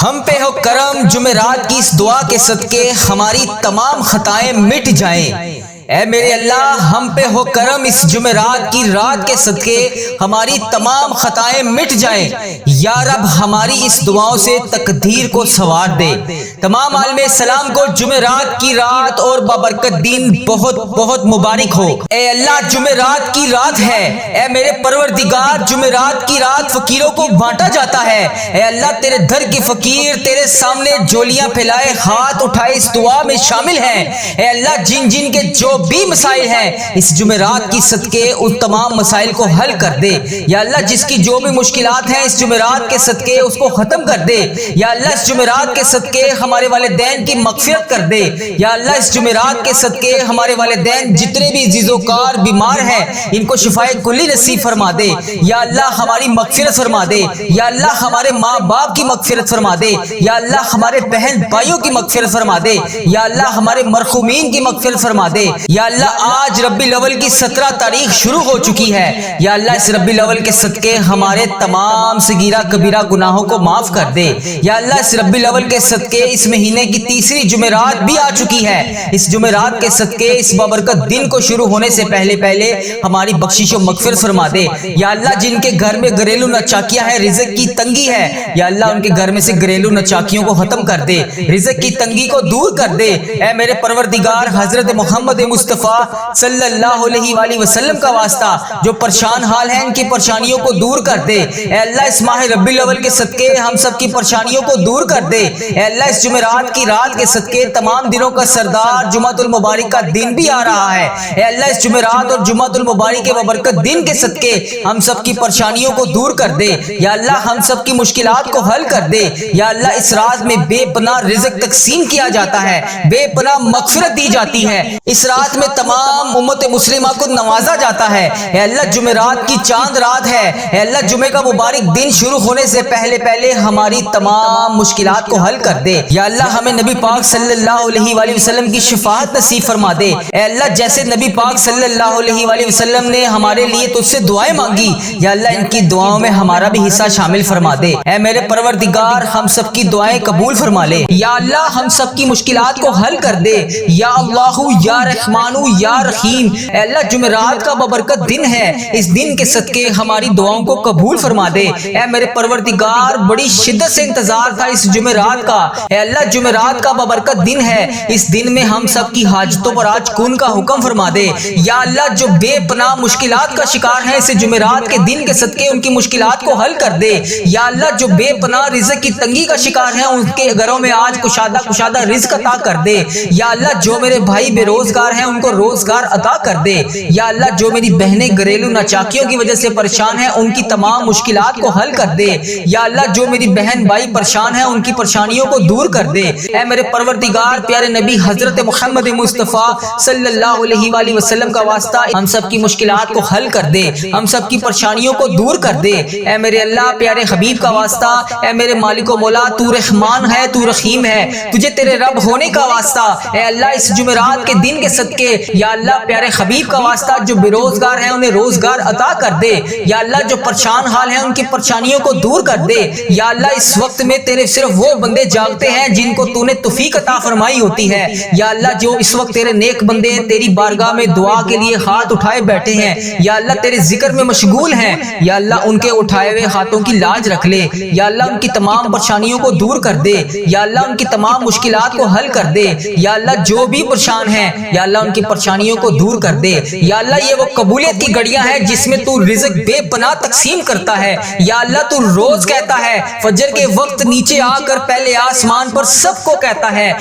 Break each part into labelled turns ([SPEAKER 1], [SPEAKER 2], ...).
[SPEAKER 1] ہم پہ ہو کرم جمعرات کی اس دعا کے صدقے ہماری تمام خطائیں مٹ جائیں۔ اے میرے اللہ ہم پہ ہو کرم اس جمعرات کی رات کے صدقے ہماری تمام خطائیں مٹ جائیں۔ یا رب ہماری اس دعاؤں سے تقدیر کو سنوار دے۔ تمام عالم اسلام کو جمعرات کی رات اور بابرکت دین بہت بہت مبارک ہو۔ اے اللہ جمعرات کی رات ہے، اے میرے پروردگار جمعرات کی رات فقیروں کو بانٹا جاتا ہے۔ اے اللہ تیرے در کے فقیر تیرے سامنے جولیاں پھیلائے ہاتھ اٹھائے اس دعا میں شامل ہیں۔ اے اللہ جن جن کے جو بھی مسائل ہیں اس جمعرات کی صدقے ان تمام مسائل کو حل کر دے۔ یا اللہ جس کی جو بھی مشکلات ہیں اس جمعرات کے صدقے اس کو ختم کر دے۔ یا اللہ اس جمعرات کے صدقے ہمارے والدین کی مغفرت کر دے۔ یا اللہ اس جمعرات کے صدقے ہمارے والدین جتنے بھی عزیز و کار بیمار ہیں ان کو شفائے کلی نصیب فرما دے۔ یا اللہ ہماری مغفرت فرما دے۔ یا اللہ ہمارے ماں باپ کی مغفرت فرما دے۔ یا اللہ ہمارے بہن بھائیوں کی مغفرت فرما دے۔ یا اللہ ہمارے مرحومین کی مغفرت فرما دے۔ یا اللہ آج ربیع الاول کی 17 تاریخ شروع ہو چکی ہے۔ یا اللہ اس ربیع الاول کے صدقے ہمارے تمام صغیرہ کبیرہ گناہوں کو معاف کر دے۔ یا اللہ اس ربیع الاول کے صدقے اس مہینے کی تیسری جمعرات بھی آ چکی ہے۔ اس جمعرات کے صدقے اس بابرکت دن کو شروع ہونے سے پہلے پہلے ہماری بخشش و مغفرت فرما دے۔ یا اللہ جن کے گھر میں گھریلو ناچاکیاں ہیں، رزق کی تنگی ہے، یا اللہ ان کے گھر میں سے گھریلو ناچاکیوں کو ختم کر دے، رزق کی تنگی کو دور کر دے۔ اے میرے پروردگار حضرت محمد مصطفیٰ صلی اللہ علیہ وآلہ وسلم کا واسطہ جو پریشان حال ہیں ان کی پریشانیوں کو دور کر دے۔ اے اللہ اس ماہ ربیع الاول کے صدقے ہم سب کی پریشانیوں کو دور کر دے۔ اے اللہ اس جمعرات کی رات کے صدقے تمام دنوں کا سردار جمعۃ المبارک کا دن بھی آ رہا ہے۔ اے اللہ اس جمعرات اور جمعۃ المبارک کے بابرکت دن کے صدقے ہم سب کی پریشانیوں کو دور کر دے۔ یا اللہ ہم سب کی مشکلات کو حل کر دے۔ یا اللہ اس رات میں بے پناہ رزق تقسیم کیا جاتا ہے، بے پناہ مغفرت دی جاتی ہے۔ اس رات میں تمام امت مسلمہ کو نوازا جاتا ہے۔ اے اللہ جمعرات کی چاند رات ہے۔ اے اللہ جمعے کا مبارک دن شروع ہونے سے پہلے پہلے ہماری تمام مشکلات کو حل کر دے۔ یا اللہ ہمیں نبی پاک صلی اللہ علیہ وآلہ وسلم کی شفاعت نصیب فرما دے۔ اے اللہ جیسے نبی پاک صلی اللہ علیہ وآلہ وسلم نے ہمارے لیے تجھ سے دعائیں مانگی، یا اللہ ان کی دعاؤں میں ہمارا بھی حصہ شامل فرما دے۔ اے میرے پروردگار ہم سب کی دعائیں قبول فرما لے۔ یا اللہ ہم سب کی مشکلات کو حل کر دے۔ یا اللہ یا رحمان یا رحیم۔ اے اللہ جمعرات کا بابرکت دن ہے، اس دن کے صدقے ہماری دعاؤں کو قبول فرما دے۔ اے میرے پروردگار بڑی شدت سے انتظار تھا اس جمعرات کا۔ اے اللہ جمعرات کا بابرکت دن ہے، اس دن میں ہم سب کی حاجتوں پر آج کن کا حکم فرما دے۔ یا اللہ جو بے پناہ مشکلات کا شکار ہیں اس جمعرات کے دن کے صدقے ان کی مشکلات کو حل کر دے۔ یا اللہ جو بے پناہ رزق کی تنگی کا شکار ہیں ان کے گھروں میں آج کشادہ رزق عطا کر دے۔ یا اللہ جو میرے بھائی بے روزگار ہیں ان کو روزگار عطا کر دے۔ یا اللہ جو میری بہنیں گھریلو ناچاکیوں کی وجہ سے پریشان ہیں ان کی تمام مشکلات کو حل کر دے۔ یا اللہ جو میری بہن بھائی پریشان ہیں ان کی پریشانیوں کو دور کر دے۔ اے میرے پروردگار پیارے نبی حضرت محمد مصطفیٰ صلی اللہ علیہ وآلہ وسلم کا واسطہ ہم سب کی مشکلات کو حل کر دے، ہم سب کی پریشانیوں کو دور کر دے۔ اے میرے اللہ پیارے حبیب کا واسطہ، اے میرے مالک و مولا تو رحمان ہے تو رحیم ہے، تجھے تیرے رب ہونے کا واسطہ اے اللہ اس جمعرات کے دن کے صدقے یا اللہ پیارے حبیب کا واسطہ جو بے روزگار ہیں انہیں روزگار عطا کر دے۔ یا اللہ جو پریشان حال ہیں ان کی پریشانیوں کو دور کر دے۔ یا اللہ اس وقت میں تیرے صرف وہ بندے جاگتے ہیں جن کو تو نے توفیق عطا فرمائی ہوتی ہے۔ یا اللہ جو اس وقت تیرے نیک بندے تیری بارگاہ میں دعا کے لیے ہاتھ اٹھائے بیٹھے ہیں، یا اللہ تیرے ذکر میں مشغول ہیں، یا اللہ ان کے اٹھائے ہوئے ہاتھوں کی لاج رکھ لے۔ یا اللہ ان کی تمام پریشانیوں کو دور کر دے۔ یا اللہ ان کی تمام مشکلات کو حل کر دے۔ یا اللہ جو بھی پریشان ہیں یا اللہ ان کی پریشانیوں کو دور کر دے۔ یا اللہ یہ وہ قبولیت کی گھڑیاں ہیں جس میں تو رزق بے پناہ تقسیم کرتا ہے۔ یا اللہ تو روز کہتا ہے فجر کے وقت نیچے آ کر پہلے آسمان پر سب کو کہتا ہے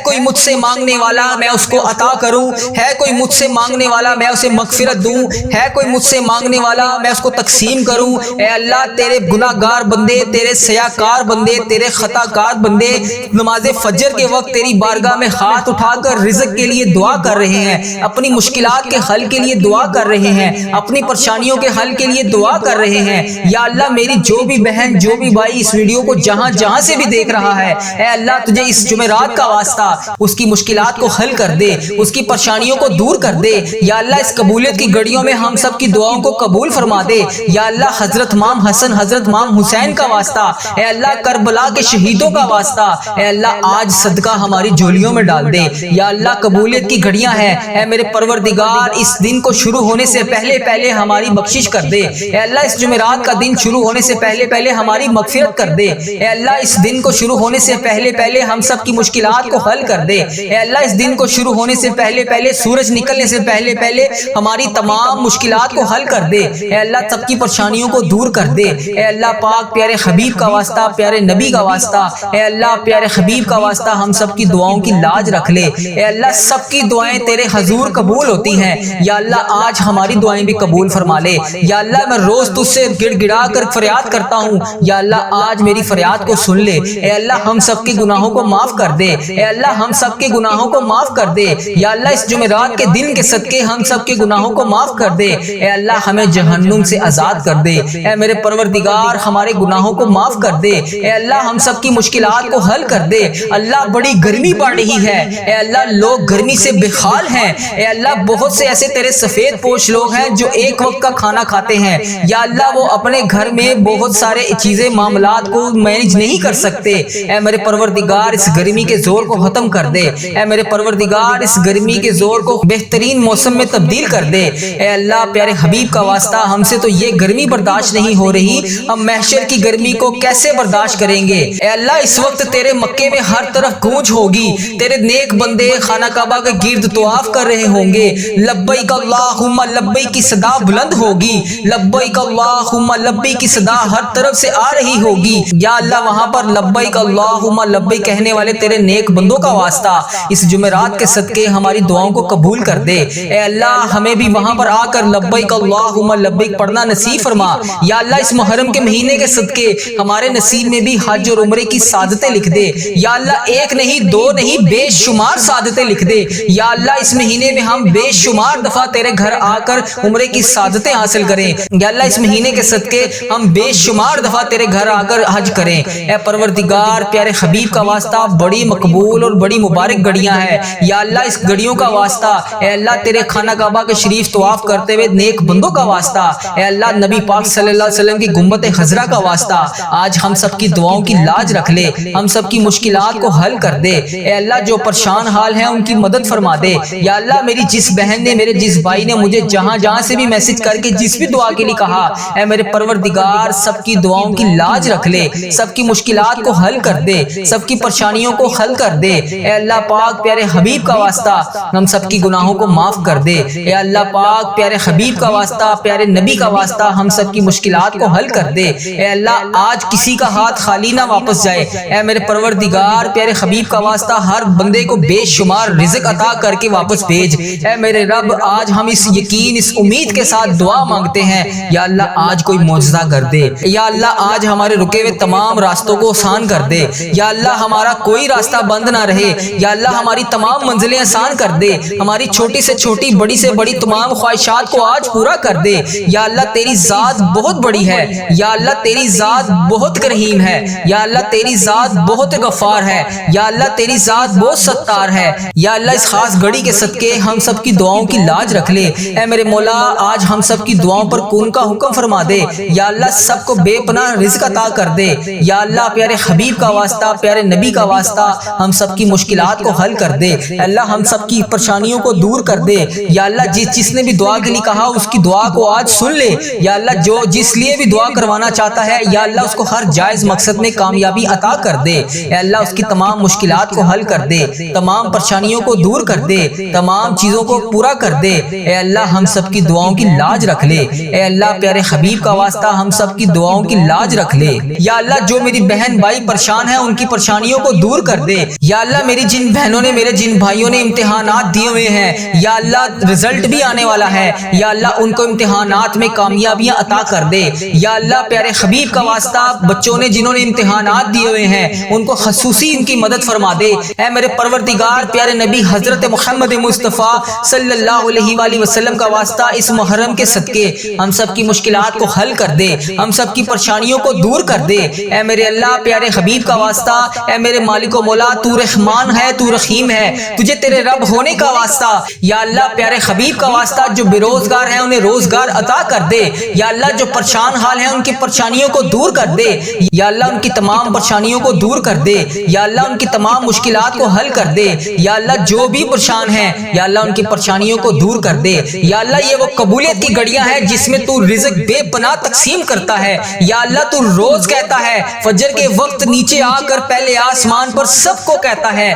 [SPEAKER 1] کوئی مجھ سے مانگنے والا میں اس کو عطا کروں، ہے کوئی مجھ سے مانگنے والا میں اسے مغفرت دوں، ہے کوئی مجھ سے مانگنے والا میں اس کو تقسیم کروں۔ اے اللہ تیرے گناہ گار بندے، تیرے سیاکار بندے، تیرے خطا کار بندے نماز فجر کے وقت تیری بارگاہ میں ہاتھ اٹھا کر رزق کے لیے دعا کر رہے رہے ہیں، اپنی مشکلات کے حل کے لیے دعا کر رہے ہیں، اپنی پریشانیوں کے حل کے لیے دعا کر رہے ہیں۔ یا اللہ میری جو بھی بہن جو بھی بھائی اس ویڈیو کو جہاں جہاں سے بھی دیکھ رہا ہے، اے اللہ تجھے اس جمعرات کا واسطہ اس کی مشکلات کو حل کر دے، اس کی پریشانیوں کو دور کر دے۔ یا اللہ اس قبولیت کی گھڑیوں میں ہم سب کی دعاؤں کو قبول فرما دے۔ یا اللہ حضرت امام حسن حضرت امام حسین کا واسطہ، اے اللہ کربلا کے شہیدوں کا واسطہ، اے اللہ آج صدقہ ہماری جھولیوں میں ڈال دے۔ یا اللہ قبولیت کی گھڑیاں ہیں، اے میرے پروردگار اس دن کو شروع ہونے سے پہلے پہلے ہماری بخشش کر دے۔ اے اللہ اس جمعرات کا دن شروع ہونے سے پہلے پہلے ہماری مغفرت کر دے۔ اے اللہ اس دن کو شروع ہونے سے پہلے پہلے ہم سب کی مشکلات کو حل کر دے۔ اے اللہ اس دن کو شروع ہونے سے پہلے پہلے سورج نکلنے سے پہلے پہلے ہماری تمام مشکلات کو حل کر دے۔ اے اللہ سب کی پریشانیوں کو دور کر دے۔ اے اللہ پاک پیارے حبیب کا واسطہ، پیارے نبی کا واسطہ، اے اللہ پیارے حبیب کا واسطہ ہم سب کی دعاؤں کی لاج رکھ لے۔ اے اللہ سب کی دعائیں تیرے حضور قبول ہوتی ہیں۔ یا اللہ آج ہماری دعائیں بھی قبول فرما لے۔ یا اللہ میں روز تجھ سے گڑ گڑا کر فریاد کرتا ہوں، یا اللہ آج میری فریاد کو سن لے۔ اے اللہ ہم سب کے گناہوں کو معاف کر دے۔ اے اللہ ہم سب کے گناہوں کو معاف کر دے۔ یا اللہ اس جمعرات کے دن کے صدقے ہم سب کے گناہوں کو معاف کر دے۔ اے اللہ ہمیں جہنم سے آزاد کر دے۔ اے میرے پروردگار ہمارے گناہوں کو معاف کر دے۔ اے اللہ ہم سب کی مشکلات کو حل کر دے۔ اللہ بڑی گرمی پڑ رہی ہے، اے اللہ لوگ گرمی سے بے حال ہیں۔ اے اللہ بہت سے ایسے تیرے سفید پوش لوگ ہیں جو ایک وقت کا کھانا کھاتے ہیں، یا اللہ وہ اپنے گھر میں بہت سارے چیزیں معاملات کو مینج نہیں کر سکتے۔ اے میرے پروردگار اس گرمی کے زور کو ختم کر دے۔ اے میرے پروردگار اس گرمی کے زور کو بہترین موسم میں تبدیل کر دے۔ اے اللہ پیارے حبیب کا واسطہ ہم سے تو یہ گرمی برداشت نہیں ہو رہی، ہم محشر کی گرمی کو کیسے برداشت کریں گے؟ اے اللہ اس وقت تیرے مکے میں ہر طرف گونج ہوگی، تیرے نیک بندے خانہ کعبہ کے گرد طواف کر رہے ہوں گے، لبیک اللہم لبیک کی صدا بلند ہوگی، لبیک اللہم لبیک کی صدا ہر طرف سے آ رہی ہوگی۔ یا اللہ وہاں پر لبیک اللہم لبیک کہنے والے تیرے نیک بندوں کا واسطہ اس جمعرات کے صدقے ہماری دعاؤں کو قبول کر دے۔ اے اللہ ہمیں بھی وہاں پر آ کر لبیک اللہم لبیک پڑھنا نصیب فرما۔ یا اللہ اس محرم کے مہینے کے صدقے ہمارے نصیب میں بھی حج اور عمرے کی سعادتیں لکھ دے۔ یا اللہ ایک نہیں دو نہیں بے شمار سعادتیں لکھ دے۔ یا اللہ اس مہینے میں ہم بے شمار دفعہ تیرے گھر آ کر عمرے کی سعادتیں حاصل کریں۔ یا اللہ اس مہینے کے صدقے ہم بے شمار دفعہ تیرے گھر آ کر حج کریں۔ اے پروردگار پیارے حبیب کا واسطہ بڑی مقبول اور بڑی مبارک گھڑیاں ہیں۔ یا اللہ اس گھڑیوں کا واسطہ، اے اللہ تیرے خانہ کعبہ کے شریف طواف کرتے ہوئے نیک بندوں کا واسطہ، اے اللہ نبی پاک صلی اللہ علیہ وسلم کی گنبد خضرا کا واسطہ آج ہم سب کی دعاؤں کی لاج رکھ لے، ہم سب کی مشکلات کو حل کر دے۔ اے اللہ جو پریشان حال ہیں ان کی مدد فرما دے۔ یا اللہ میری جس بہن نے میرے جس بھائی نے مجھے جہاں جہاں سے بھی میسج کر کے جس بھی دعا کے لیے کہا، اے میرے پروردگار سب کی دعاؤں کی لاج رکھ لے، سب کی مشکلات کو حل کر دے، سب کی پریشانیوں کو حل کر دے۔ اے اللہ پاک پیارے حبیب کا واسطہ ہم سب کی گناہوں کو معاف کر دے۔ اے اللہ پاک پیارے حبیب کا واسطہ پیارے نبی کا واسطہ ہم سب کی مشکلات کو حل کر دے۔ اے اللہ آج کسی کا ہاتھ خالی نہ واپس جائے۔ اے میرے پروردگار پیارے حبیب کا واسطہ ہر بندے کو بے شمار رزق عطا کر کے واپس بھیج۔ اے میرے رب آج ہم اس یقین اس امید کے ساتھ دعا مانگتے ہیں، یا اللہ آج کوئی معجزہ کر دے۔ یا اللہ آج ہمارے رکے ہوئے تمام راستوں کو آسان کر دے۔ یا اللہ ہمارا کوئی راستہ بند نہ رہے۔ یا اللہ ہماری تمام منزلیں آسان کر دے، ہماری چھوٹی سے چھوٹی بڑی سے بڑی تمام خواہشات کو آج پورا کر دے۔ یا اللہ تیری ذات بہت بڑی ہے، یا اللہ تیری ذات بہت کریم ہے، یا اللہ تیری ذات بہت غفار ہے، یا اللہ تیری ذات بہت ستار ہے۔ یا اللہ اس خاص گھڑی کے صدقے ہم سب کی دعاؤں کی لاج رکھ لے۔ اے میرے مولا آج ہم سب کی دعاؤں پر کون کا حکم فرما دے۔ یا اللہ سب کو بے پناہ رزق عطا کر دے۔ یا اللہ پیارے حبیب کا واسطہ پیارے نبی کا واسطہ ہم سب کی مشکلات کو حل کر دے۔ اللہ ہم سب کی پریشانیوں کو دور کر دے۔ یا اللہ جس نے بھی دعا کے لیے کہا اس کی دعا کو آج سن لے۔ یا اللہ جو جس لیے بھی دعا کروانا چاہتا ہے، یا اللہ اس کو ہر جائز مقصد میں کامیابی عطا کر دے۔ اے اللہ اس کی تمام مشکلات کو حل کر دے، تمام پریشانیوں کو دور کر دے، تمام چیزوں کو پورا کر دے۔ اے اللہ ہم سب کی دعاؤں کی لاج رکھ لے۔ اے اللہ پیارے حبیب کا واسطہ ہم سب کی دعاؤں کی لاج رکھ لے۔ یا اللہ جو میری بہن بھائی پریشان ہیں ان کی پریشانیوں کو دور کر دے۔ یا اللہ میری جن بہنوں نے میرے جن بھائیوں نے امتحانات دیے ہوئے ہیں، یا اللہ رزلٹ بھی آنے والا ہے، یا اللہ ان کو امتحانات میں کامیابیاں عطا کر دے۔ یا اللہ پیارے حبیب کا واسطہ بچوں نے جنہوں نے امتحانات دیے ہوئے ہیں ان کو خصوصی ان کی مدد فرما دے۔ اے میرے پروردگار پیارے نبی حضرت محمد محمد مصطفیٰ صلی اللہ علیہ وآلہ وسلم کا واسطہ اس محرم کے صدقے ہم سب کی مشکلات کو حل کر دے، ہم سب کی پریشانیوں کو دور کر دے۔ اے میرے اللہ پیارے حبیب کا واسطہ، اے میرے مالک و مولا، تو رحمان ہے، تو رحیم ہے، تجھے تیرے رب ہونے کا واسطہ یا اللہ پیارے حبیب کا واسطہ جو بے روزگار ہیں انہیں روزگار عطا کر دے، یا اللہ جو پریشان حال ہیں ان کی پریشانیوں کو دور کر دے، یا اللہ ان کی تمام پریشانیوں کو دور کر دے، یا اللہ ان کی تمام مشکلات کو حل کر دے، یا اللہ جو بھی پریشان ہیں یا اللہ ان کی پریشانیوں کو دور کر دے، یا اللہ یہ وہ قبولیت کی گھڑیاں ہیں جس میں تو رزق بے پناہ تقسیم کرتا ہے، یا اللہ تو روز کہتا ہے فجر کے وقت نیچے آ کر پہلے آسمان پر سب کو کہتا ہے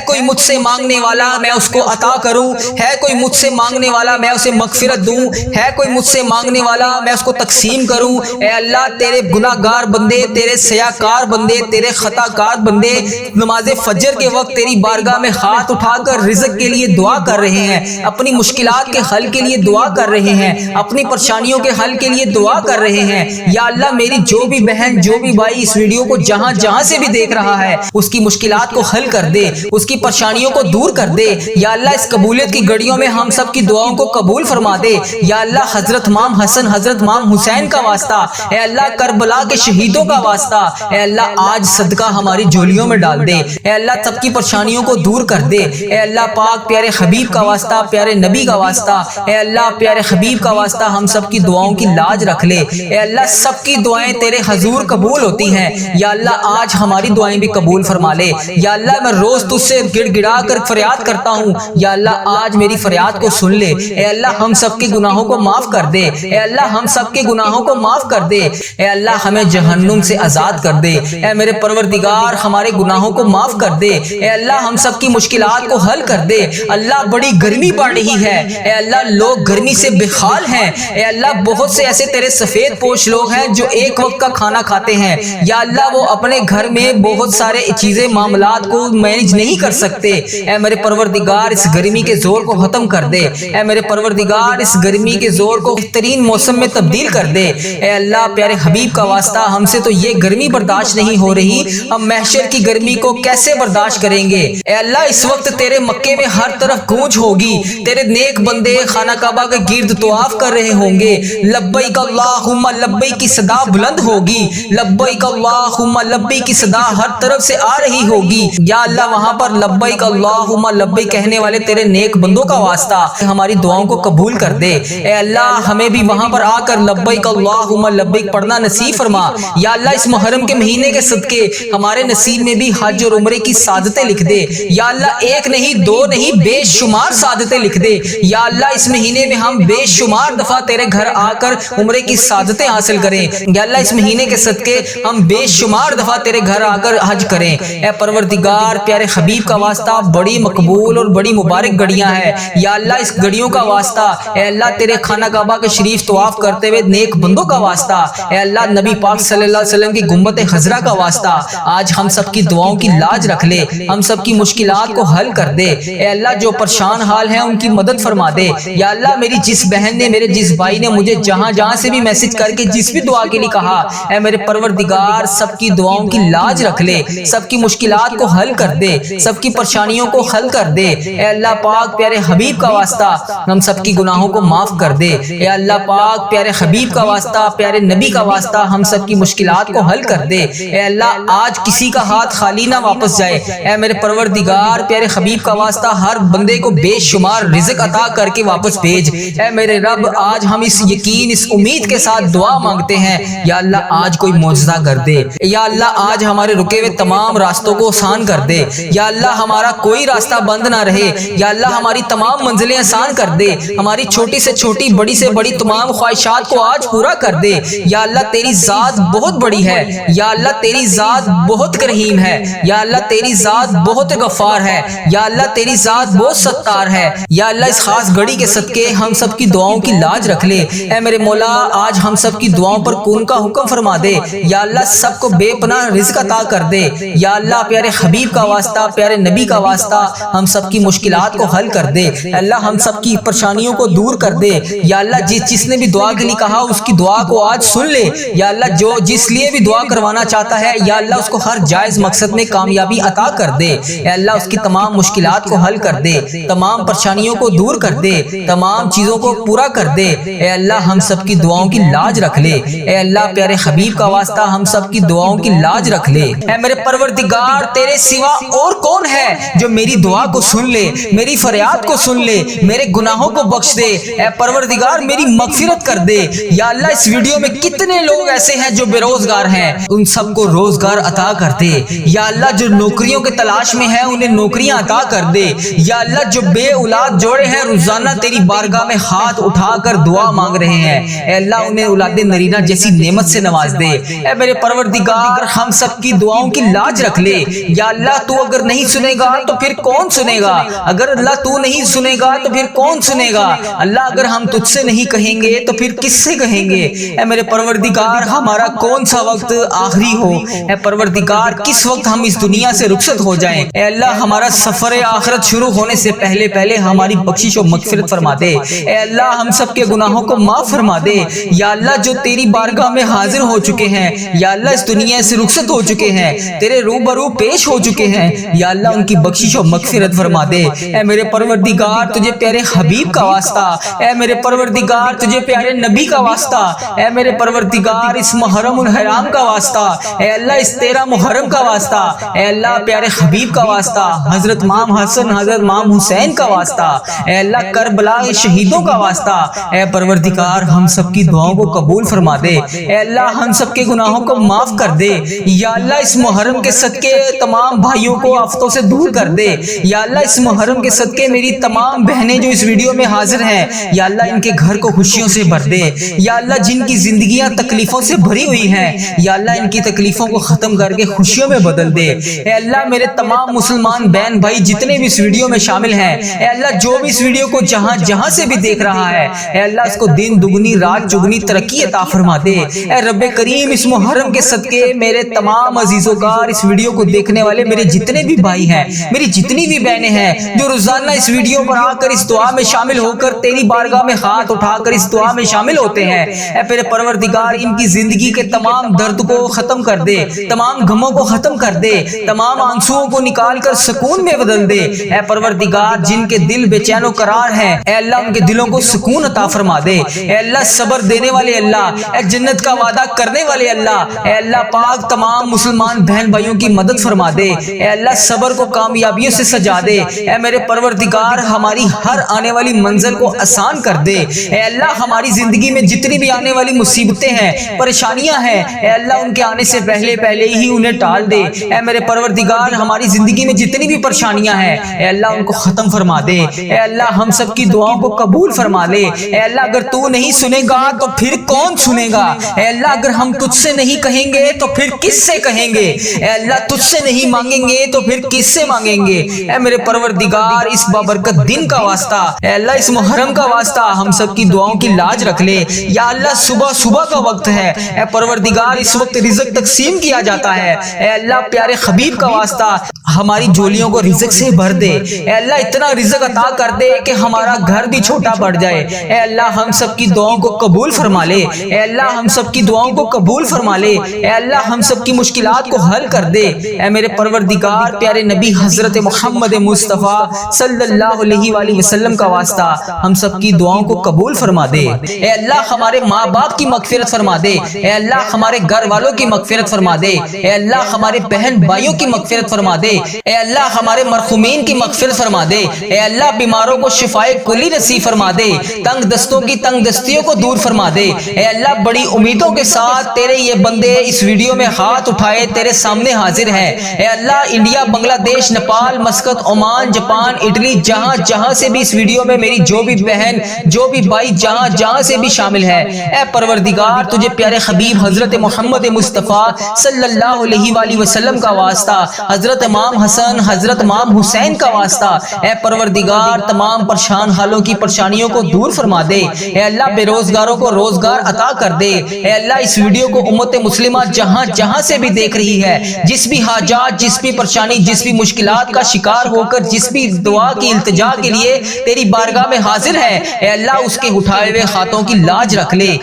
[SPEAKER 1] کوئی مجھ سے مانگنے والا میں اس کو عطا کروں، ہے کوئی مجھ سے مانگنے والا میں اسے مغفرت دوں، ہے کوئی مجھ سے مانگنے والا میں اس کو تقسیم کروں۔ اے اللہ تیرے گناہ گار بندے، تیرے سیاکار بندے، تیرے خطا کار بندے نماز فجر کے وقت تیری بارگاہ میں ہاتھ اٹھا کر رزق کے لیے دعا کر رہے ہیں، اپنی مشکلات کے حل کے لیے دعا کر رہے ہیں، اپنی پریشانیوں کے حل کے لیے دعا کر رہے ہیں۔ یا اللہ میری جو بھی بہن جو بھی بھائی اس ویڈیو کو جہاں جہاں سے بھی دیکھ رہا ہے اس کی مشکلات کو حل کر دے، اس کی پریشانیوں کو دور کر دے، یا اللہ اس قبولیت کی گھڑیوں میں ہم سب کی دعاؤں کو قبول فرما دے۔ یا اللہ حضرت امام حسن حضرت امام حسین کا واسطہ، اے اللہ کربلا کے شہیدوں کا واسطہ، اے اللہ آج صدقہ ہماری جھولیوں میں ڈال دے، اے اللہ سب کی پریشانیوں کو دور کر دے، اے اللہ پاک پیارے حبیب کا واسطہ، پیارے نبی کا واسطہ، اے اللہ پیارے حبیب کا واسطہ ہم سب کی دعاؤں کی لاج رکھ لے۔ اے اللہ سب کی دعائیں تیرے حضور قبول ہوتی ہیں، یا اللہ آج ہماری دعائیں بھی قبول فرما لے۔ یا اللہ میں روز تجھ سے گڑ گڑا کر فریاد کرتا ہوں، یا اللہ آج میری فریاد کو سن لے۔ اے اللہ ہم سب کے گناہوں کو معاف کر دے، اے اللہ ہم سب کے گناہوں کو معاف کر دے، اے اللہ ہمیں جہنم سے آزاد کر دے، اے میرے پروردگار ہمارے گناہوں کو معاف کر دے، اے اللہ ہم سب کی مشکلات کو حل کر دے۔ اللہ بڑی گرمی پڑ رہی ہے، اے اللہ لوگ گرمی سے بے حال ہیں، اے اللہ بہت سے ایسے تیرے سفید پوش لوگ ہیں جو ایک وقت کا کھانا کھاتے ہیں، یا اللہ وہ اپنے گھر میں بہت سارے چیزیں معاملات کو مینج نہیں کر سکتے، اے میرے پروردگار اس گرمی کے زور کو ختم کر دے، اے میرے پروردگار اس گرمی کے زور کو بہترین موسم میں تبدیل کر دے۔ اے اللہ پیارے حبیب کا واسطہ ہم سے تو یہ گرمی برداشت نہیں ہو رہی، ہم محشر کی گرمی کو کیسے برداشت کریں گے؟ اے اللہ اس وقت تیرے مکے میں ہر طرف گونج ہوگی، تیرے نیک بندے خانہ کعبہ کے گرد طواف کر رہے ہوں گے، لبیک اللہم لبیک کی صدا بلند ہوگی، لبیک اللہم لبیک کی صدا ہر طرف سے آ رہی ہوگی۔ یا اللہ وہاں پر لبیک اللہم لبیک کہنے والے تیرے نیک بندوں کا واسطہ ہماری دعاؤں کو قبول کر دے۔ اے اللہ ہمیں بھی وہاں پر آ کر لبیک اللہم لبیک پڑھنا نصیب فرما۔ یا اللہ اس محرم کے مہینے کے صدقے ہمارے نصیب میں بھی حج اور عمرے کی سعادتیں لکھ دے، یا اللہ ایک نہیں دو نہیں بے شمار سعادتیں لکھ دے۔ یا اللہ اس مہینے میں ہم بے شمار دفعہ تیرے گھر آ کر عمرے کی سعادتیں حاصل کریں، یا اللہ اس مہینے کے صدقے ہم بے شمار دفعہ تیرے گھر آ کر حج کریں۔ اے پروردگار پیارے حبیب کا واسطہ بڑی مقبول اور بڑی مبارک گھڑیاں ہیں، یا اللہ اس گھڑیوں کا واسطہ، اے اللہ تیرے خانہ کعبہ کے شریف طواف کرتے ہوئے نیک بندوں کا واسطہ، اے اللہ نبی پاک صلی اللہ علیہ وسلم کی گنبد خضرا کا واسطہ آج ہم سب کی دعاؤں کی لاج رکھ لے، ہم سب کی مشکلات کو حل کر دے۔ اے اللہ جو پریشان حال ہیں ان کی مدد فرما دے۔ یا اللہ میری جس بہن نے میرے جس بھائی نے مجھے جہاں جہاں سے بھی میسج کر کے جس بھی دعا کے لیے کہا، اے میرے پروردگار سب کی دعاؤں کی لاج رکھ لے، سب کی مشکلات کو حل کر دے، سب کی پریشانیوں کو حل کر دے۔ اے اللہ پاک پیارے حبیب کا واسطہ ہم سب کی گناہوں کو معاف کر دے۔ اے اللہ پاک پیارے حبیب کا واسطہ پیارے نبی کا واسطہ ہم سب کی مشکلات کو حل کر دے۔ اے اللہ آج کسی کا ہاتھ خالی نہ واپس جائے، اے میرے پروردگار پیارے حبیب کا واسطہ ہر بندے کو بے شمار رزق عطا کر کے واپس بھیج۔ اے میرے رب آج ہم اس یقین اس امید کے ساتھ دعا مانگتے ہیں، یا اللہ آج کوئی معجزہ کر دے، یا اللہ آج ہمارے رکے ہوئے تمام راستوں کو آسان کر دے، یا اللہ ہمارا کوئی راستہ بند نہ رہے، یا اللہ ہماری تمام منزلیں آسان کر دے، ہماری چھوٹی سے چھوٹی بڑی سے بڑی تمام خواہشات کو آج پورا کر دے۔ یا اللہ تیری ذات بہت بڑی ہے، یا اللہ تیری ذات بہت کریم ہے، یا اللہ تیری ذات بہت غفار ہے، یا اللہ تیری ذات بہت ستار ہے۔ یا اللہ اس خاص گھڑی کے صدقے ہم سب کی دعاؤں کی لاج رکھ لے۔ اے میرے مولا آج ہم سب کی دعاؤں پر کون کا حکم فرما دے، یا اللہ سب کو بے پناہ رزق عطا کر دے۔ یا اللہ پیارے حبیب کا واسطہ پیارے نبی کا واسطہ ہم سب کی مشکلات کو حل کر دے، اللہ ہم سب کی پریشانیوں کو دور کر دے۔ یا اللہ جس نے بھی دعا کے لیے کہا اس کی دعا کو آج سن لے، یا اللہ جو جس لیے بھی دعا کروانا چاہتا ہے یا اللہ اس کو ہر جائز مقصد میں کامیابی عطا کر دے۔ اے اللہ اس کی تمام مشکلات کو حل کر دے، تمام پریشانیوں کو دور کر دے، تمام چیزوں کو پورا کر دے۔ اے اللہ ہم سب کی دعاؤں کی لاج رکھ لے، اے اللہ پیارے حبیب کا واسطہ ہم سب کی دعاؤں کی لاج رکھ لے۔ اے میرے پروردگار تیرے سوا اور کون ہے جو میری دعا کو سن لے، میری فریاد کو سن لے، میرے گناہوں کو بخش دے۔ اے پروردگار میری مغفرت کر دے۔ یا اللہ اس ویڈیو میں کتنے لوگ ایسے ہیں جو بے روزگار ہیں، ان سب کو روزگار عطا کر دے۔ یا اللہ جو نوکریوں کے تلاش میں ہیں انہیں نوکریاں عطا کر دے۔ یا اللہ جو بے اولاد جوڑے ہیں روزانہ تیری بارگاہ میں ہاتھ اٹھا کر دعا مانگ رہے ہیں، اے اللہ انہیں اولاد نرینہ جیسی نعمت سے نواز دے۔ اے میرے پروردگار ہم سب کی دعاؤں کی لاج رکھ لے۔ یا اللہ تو اگر نہیں سنے گا تو پھر کون سنے گا؟ اگر اللہ تو نہیں سنے گا تو پھر کون سنے گا؟ اللہ اگر ہم تجھ سے نہیں کہیں گے تو پھر کس سے کہیں گے؟ اے میرے پروردگار ہمارا کون سا وقت آخری ہو؟ اے پروردگار کس وقت ہم اس دنیا سے رخصت ہو جائیں؟ اے اللہ ہمارا سفر آخرت شروع ہونے سے پہلے پہلے ہماری بخشش و مغفرت فرما دے۔ اے اللہ ہم سب کے گناہوں کو معاف فرما دے۔ یا اللہ جو تیری بارگاہ میں حاضر ہو چکے ہیں، یا اللہ اس دنیا سے رخصت ہو چکے ہیں، تیرے روبرو پیش ہو چکے ہیں، یا اللہ ان کی بخشش و مغفرت فرما دے۔ اے میرے پروردگار تجھے پیارے حبیب کا واسطہ، اے میرے پروردگار تجھے پیارے نبی کا واسطہ، اے میرے پروردگار اس محرم الحرام کا واسطہ، اے اللہ اس 13 محرم کا واسطہ، اے اللہ پیارے حبیب کا واسطہ، حضرت امام حسن حضرت امام حسین کا واسطہ، اے اللہ کربلا کے شہیدوں کا واسطہ، اے پروردگار ہم سب کی دعاؤں کو قبول فرما دے۔ اے اللہ ہم سب کے گناہوں کو معاف کر دے۔ یا اللہ اس محرم کے صدقے تمام بھائیوں کو آفتوں سے دور کر دے۔ یا اللہ اس محرم کے صدقے میری تمام بہنیں جو اس ویڈیو میں حاضر ہیں، یا اللہ ان کے گھر کو خوشیوں سے بھر دے۔ یا اللہ جن کی زندگیاں تکلیفوں سے بھری ہوئی ہیں، یا اللہ ان کی تکلیفوں کو ختم کر کے خوشیوں میں بدل دے۔ اے اللہ میرے تمام مسلمان بہن بھائی جتنے بھی اس ویڈیو میں شامل ہیں، اے اللہ جو بھی اس ویڈیو کو جہاں جہاں سے بھی دیکھ رہا ہے، اے اللہ اس کو دن دگنی رات چگنی ترقی عطا فرما دے۔ اے رب کریم اس محرم کے صدقے میرے تمام عزیزوں کا اس ویڈیو کو دیکھنے والے میرے جتنے بھی بھائی ہیں، میری جتنی بھی بہنیں ہیں جو روزانہ اس ویڈیو پر آ کر اس دعا میں شامل ہو کر تیری بارگاہ میں ہاتھ اٹھا کر اس دعا میں شامل ہوتے ہیں، اے میرے پروردگار ان کی زندگی کے تمام درد کو ختم کر دے، تمام غموں کو ختم کر دے، تمام آنسوؤں کو نکال کر سکون میں بدل دے۔ اے پروردگار جن کے دل بے چین و قرار ہیں، اے اللہ ان کے دلوں کو سکون عطا فرما دے۔ اے اللہ صبر دینے والے اللہ، اے جنت کا وعدہ کرنے والے اللہ، اے اللہ پاک تمام مسلمان بہن بھائیوں کی مدد فرما دے۔ اے اللہ صبر کو کامیابیوں سے سجا دے۔ اے میرے پروردگار ہماری ہر آنے والی منزل کو آسان کر دے۔ اے اللہ ہماری زندگی میں جتنی بھی آنے والی مصیبتیں ہیں، پریشانیاں ہیں، اے اللہ ان کے آنے سے پہلے پہلے ہی انہیں ٹال دے۔ اے میرے پروردگار ہماری زندگی میں جتنی بھی پریشانیاں ہیں، اے اللہ ان کو ختم فرما دے۔ اے اللہ ہم سب کی دعاؤں کو قبول فرما لے۔ اے اللہ اگر تو نہیں سنے گا تو پھر کون سنے گا؟ اے اللہ اگر ہم تجھ سے نہیں کہیں گے تو پھر کس سے کہیں گے؟ اے اللہ تجھ سے نہیں مانگیں گے تو پھر کس سے مانگیں گے؟ اے میرے پروردگار اس بابرکت دن کا واسطہ، اے اللہ اس محرم کا واسطہ ہم سب کی دعاؤں کی لاج رکھ لے۔ یا اللہ صبح صبح کا وقت ہے، اے پروردگار اس وقت رزق تقسیم کیا جاتا ہے، اے اللہ پیارے حبیب کا واسطہ ہماری جولیوں کو رزق سے بھر دے۔ اے اللہ اتنا رزق عطا کر دے کہ ہمارا گھر بھی چھوٹا پڑ جائے۔ اے اللہ ہم سب کی دعاؤں کو قبول فرما لے۔ اے اللہ ہم سب کی دعاؤں کو قبول فرما لے۔ اے اللہ ہم سب کی مشکلات کو حل کر دے۔ اے میرے پروردگار پیارے نبی حضرت محمد مصطفیٰ صلی اللہ علیہ وآلہ وسلم کا واسطہ ہم سب کی دعاؤں کو قبول فرما دے۔ اے اللہ ہمارے ماں باپ کی مغفرت فرما دے۔ اے اللہ ہمارے گھر والوں کی مغفرت فرما دے۔ اے اللہ ہمارے بہن بھائیوں کی مغفرت فرما دے۔ اے اللہ ہمارے مرحومین کی مغفرت فرما دے۔ اے اللہ بیماروں کو شفائے کلی نصیب فرما دے۔ تنگ دستوں کی تنگ دستیوں کو دور فرما دے۔ اے اللہ بڑی امیدوں کے ساتھ تیرے یہ بندے اس ویڈیو میں ہاتھ اٹھائے تیرے سامنے حاضر ہیں۔ اے اللہ انڈیا، بنگلہ دیش، Nepal, Muscat, Oman, Japan, Italy, جہاں جہاں سے بھی اس ویڈیو میں میری جو بھی بہن جو بھی بھائی جہاں جہاں سے بھی شامل ہے، اے پروردگار تجھے پیارے حبیب حضرت محمد مصطفیٰ صلی اللہ علیہ وآلہ وسلم کا واسطہ، حضرت امام حسن حضرت امام حسین کا واسطہ، اے پروردگار تمام پریشان حالوں کی پریشانیوں کو دور فرما دے۔ اے اللہ بے روزگاروں کو روزگار عطا کر دے۔ اے اللہ اس ویڈیو کو امت مسلمہ جہاں جہاں سے بھی دیکھ رہی ہے، جس بھی حاجات، جس بھی پریشانی، جس بھی مشکلات کا شکار ہو کر جس بھی دعا کی التجا کے لیے تیری بارگاہ میں حاضر ہے، اے اللہ اس کے اٹھائے ہوئے ہاتھوں کی لاج رکھ لے۔